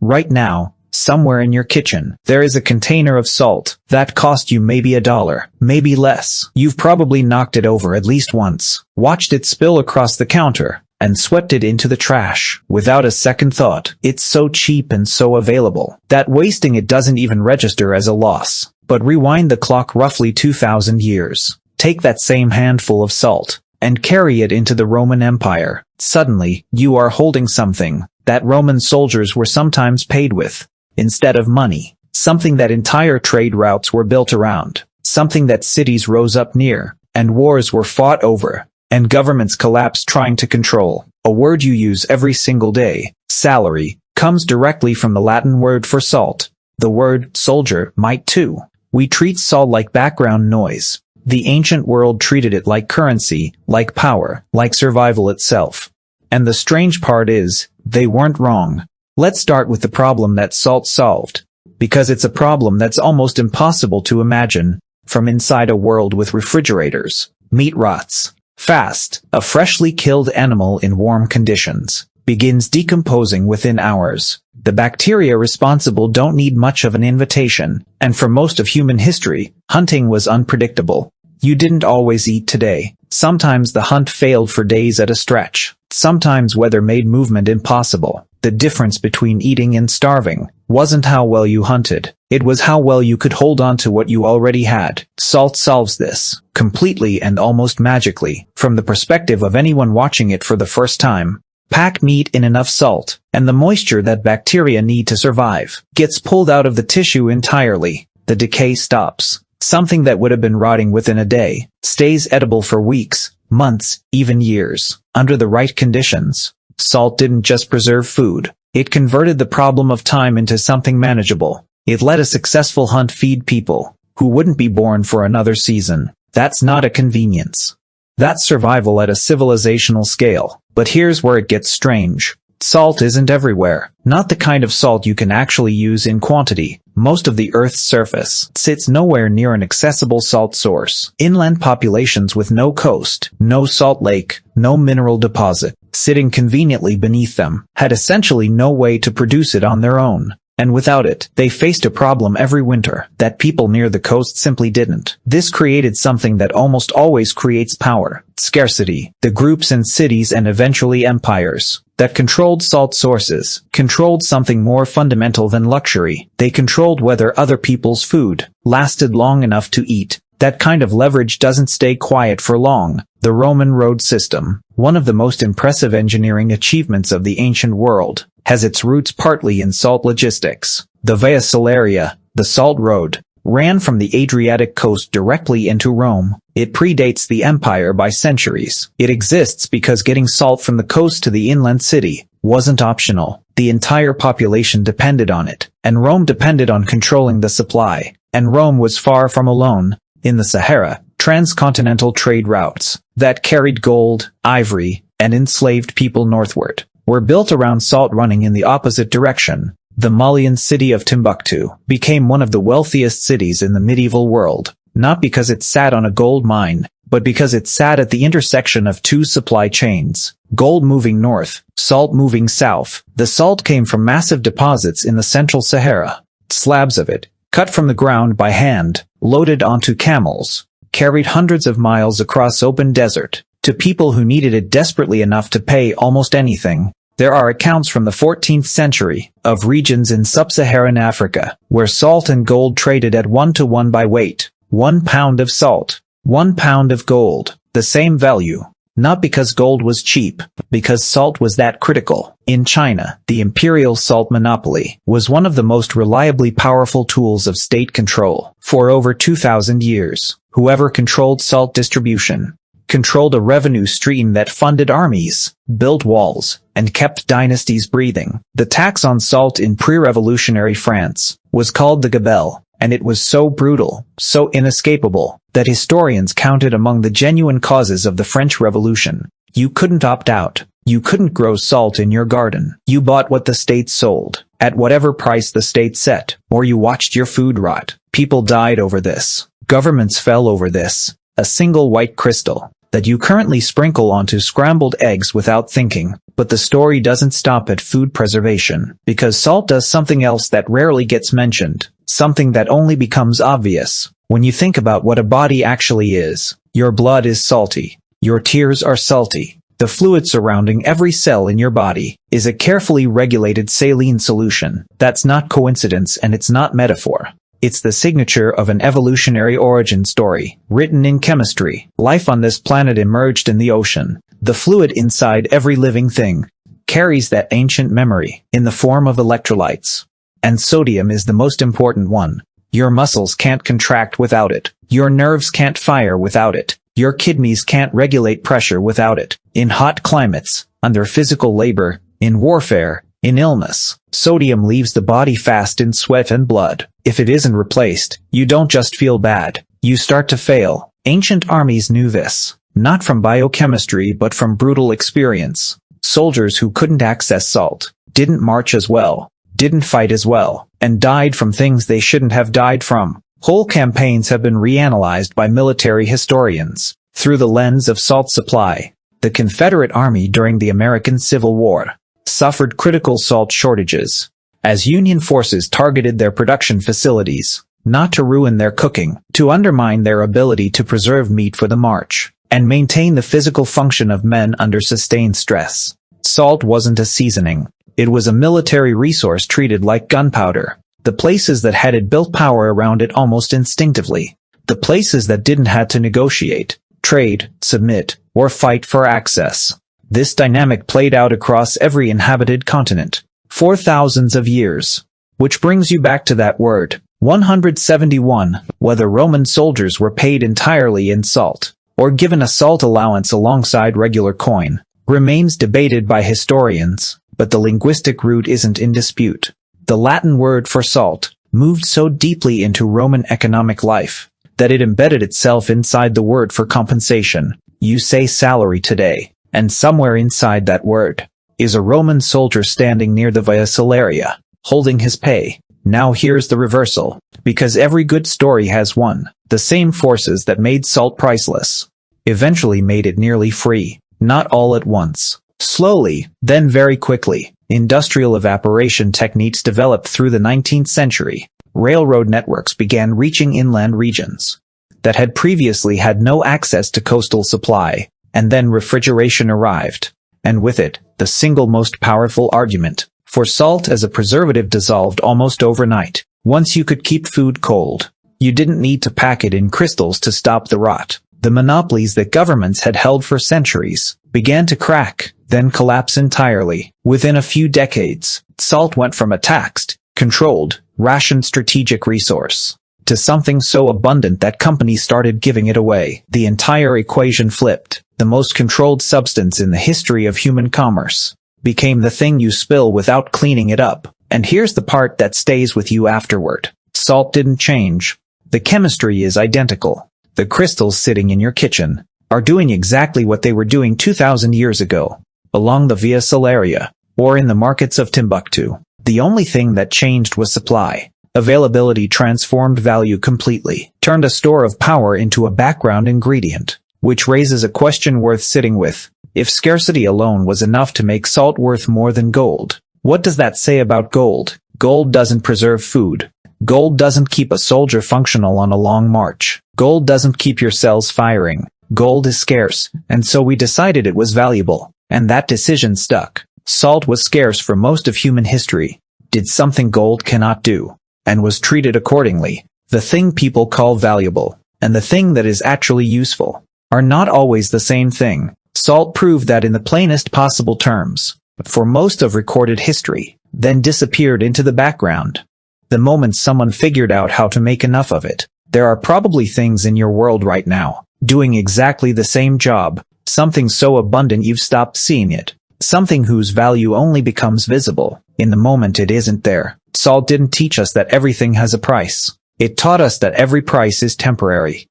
Right now, somewhere in your kitchen, there is a container of salt that cost you maybe $1, maybe less. You've probably knocked it over at least once, watched it spill across the counter, and swept it into the trash without a second thought. It's so cheap and so available that wasting it doesn't even register as a loss. But rewind the clock roughly 2,000 years. Take that same handful of salt and carry it into the Roman Empire. Suddenly, you are holding something that Roman soldiers were sometimes paid with instead of money, something that entire trade routes were built around, something that cities rose up near, and wars were fought over, and governments collapsed trying to control. A word you use every single day, salary, comes directly from the Latin word for salt. The word soldier might too. We treat salt like background noise. The ancient world treated it like currency, like power, like survival itself. And the strange part is, they weren't wrong. Let's start with the problem that salt solved, because it's a problem that's almost impossible to imagine from inside a world with refrigerators. Meat rots fast. A freshly killed animal in warm conditions begins decomposing within hours. The bacteria responsible don't need much of an invitation, and for most of human history, hunting was unpredictable. You didn't always eat today. Sometimes the hunt failed for days at a stretch. Sometimes weather made movement impossible. The difference between eating and starving wasn't how well you hunted. It was how well you could hold on to what you already had. Salt solves this, completely and almost magically, from the perspective of anyone watching it for the first time. Pack meat in enough salt, and the moisture that bacteria need to survive gets pulled out of the tissue entirely. The decay stops. Something that would have been rotting within a day stays edible for weeks, months, even years, under the right conditions. Salt didn't just preserve food. It converted the problem of time into something manageable. It let a successful hunt feed people who wouldn't be born for another season. That's not a convenience. That's survival at a civilizational scale. But here's where it gets strange. Salt isn't everywhere. Not the kind of salt you can actually use in quantity. Most of the Earth's surface sits nowhere near an accessible salt source. Inland populations with no coast, no salt lake, no mineral deposit, sitting conveniently beneath them, had essentially no way to produce it on their own. And without it, they faced a problem every winter that people near the coast simply didn't. This created something that almost always creates power: scarcity. The groups and cities and eventually empires that controlled salt sources controlled something more fundamental than luxury. They controlled whether other people's food lasted long enough to eat. That kind of leverage doesn't stay quiet for long. The Roman road system, one of the most impressive engineering achievements of the ancient world, has its roots partly in salt logistics. The Via Salaria, the Salt Road, ran from the Adriatic coast directly into Rome. It predates the empire by centuries. It exists because getting salt from the coast to the inland city wasn't optional. The entire population depended on it, and Rome depended on controlling the supply. And Rome was far from alone. In the Sahara, transcontinental trade routes that carried gold, ivory, and enslaved people northward were built around salt running in the opposite direction. The Malian city of Timbuktu became one of the wealthiest cities in the medieval world, not because it sat on a gold mine, but because it sat at the intersection of two supply chains: gold moving north, salt moving south. The salt came from massive deposits in the central Sahara. Slabs of it, cut from the ground by hand, loaded onto camels, carried hundreds of miles across open desert, to people who needed it desperately enough to pay almost anything. There are accounts from the 14th century of regions in sub-Saharan Africa where salt and gold traded at 1-to-1 by weight. 1 pound of salt, 1 pound of gold, the same value. Not because gold was cheap, because salt was that critical. In China, the imperial salt monopoly was one of the most reliably powerful tools of state control. For over 2,000 years, whoever controlled salt distribution controlled a revenue stream that funded armies, built walls, and kept dynasties breathing. The tax on salt in pre-revolutionary France was called the gabelle, and it was so brutal, so inescapable, that historians count it among the genuine causes of the French Revolution. You couldn't opt out. You couldn't grow salt in your garden. You bought what the state sold, at whatever price the state set, or you watched your food rot. People died over this. Governments fell over this. A single white crystal, that you currently sprinkle onto scrambled eggs without thinking. But the story doesn't stop at food preservation, because salt does something else that rarely gets mentioned, something that only becomes obvious when you think about what a body actually is. Your blood is salty. Your tears are salty. The fluid surrounding every cell in your body is a carefully regulated saline solution. That's not coincidence, and it's not metaphor. It's the signature of an evolutionary origin story, written in chemistry. Life on this planet emerged in the ocean. The fluid inside every living thing carries that ancient memory in the form of electrolytes. And sodium is the most important one. Your muscles can't contract without it. Your nerves can't fire without it. Your kidneys can't regulate pressure without it. In hot climates, under physical labor, in warfare, in illness, sodium leaves the body fast in sweat and blood. If it isn't replaced, you don't just feel bad. You start to fail. Ancient armies knew this, not from biochemistry but from brutal experience. Soldiers who couldn't access salt, didn't march as well, didn't fight as well, and died from things they shouldn't have died from. Whole campaigns have been reanalyzed by military historians through the lens of salt supply. The Confederate Army during the American Civil War suffered critical salt shortages as Union forces targeted their production facilities, not to ruin their cooking, to undermine their ability to preserve meat for the march, and maintain the physical function of men under sustained stress. Salt wasn't a seasoning. It was a military resource treated like gunpowder. The places that had it built power around it almost instinctively. The places that didn't had to negotiate, trade, submit, or fight for access. This dynamic played out across every inhabited continent for thousands of years. Which brings you back to that word, 171, whether Roman soldiers were paid entirely in salt, or given a salt allowance alongside regular coin, remains debated by historians, but the linguistic root isn't in dispute. The Latin word for salt moved so deeply into Roman economic life that it embedded itself inside the word for compensation. You say salary today, and somewhere inside that word is a Roman soldier standing near the Via Salaria, holding his pay. Now here's the reversal, because every good story has one. The same forces that made salt priceless eventually made it nearly free, not all at once. Slowly, then very quickly. Industrial evaporation techniques developed through the 19th century. Railroad networks began reaching inland regions that had previously had no access to coastal supply, and then refrigeration arrived, and with it, the single most powerful argument for salt as a preservative dissolved almost overnight. Once you could keep food cold, you didn't need to pack it in crystals to stop the rot. The monopolies that governments had held for centuries began to crack, then collapse entirely. Within a few decades, salt went from a taxed, controlled, rationed strategic resource to something so abundant that companies started giving it away. The entire equation flipped. The most controlled substance in the history of human commerce became the thing you spill without cleaning it up. And here's the part that stays with you afterward. Salt didn't change. The chemistry is identical. The crystals sitting in your kitchen are doing exactly what they were doing 2,000 years ago, along the Via Salaria, or in the markets of Timbuktu. The only thing that changed was supply. Availability transformed value completely, turned a store of power into a background ingredient, which raises a question worth sitting with. If scarcity alone was enough to make salt worth more than gold, what does that say about gold? Gold doesn't preserve food. Gold doesn't keep a soldier functional on a long march. Gold doesn't keep your cells firing. Gold is scarce, and so we decided it was valuable. And that decision stuck. Salt was scarce for most of human history, did something gold cannot do, and was treated accordingly. The thing people call valuable, and the thing that is actually useful, are not always the same thing. Salt proved that in the plainest possible terms, for most of recorded history, then disappeared into the background. The moment someone figured out how to make enough of it. There are probably things in your world right now, doing exactly the same job, something so abundant you've stopped seeing it, something whose value only becomes visible in the moment it isn't there. Salt didn't teach us that everything has a price. It taught us that every price is temporary.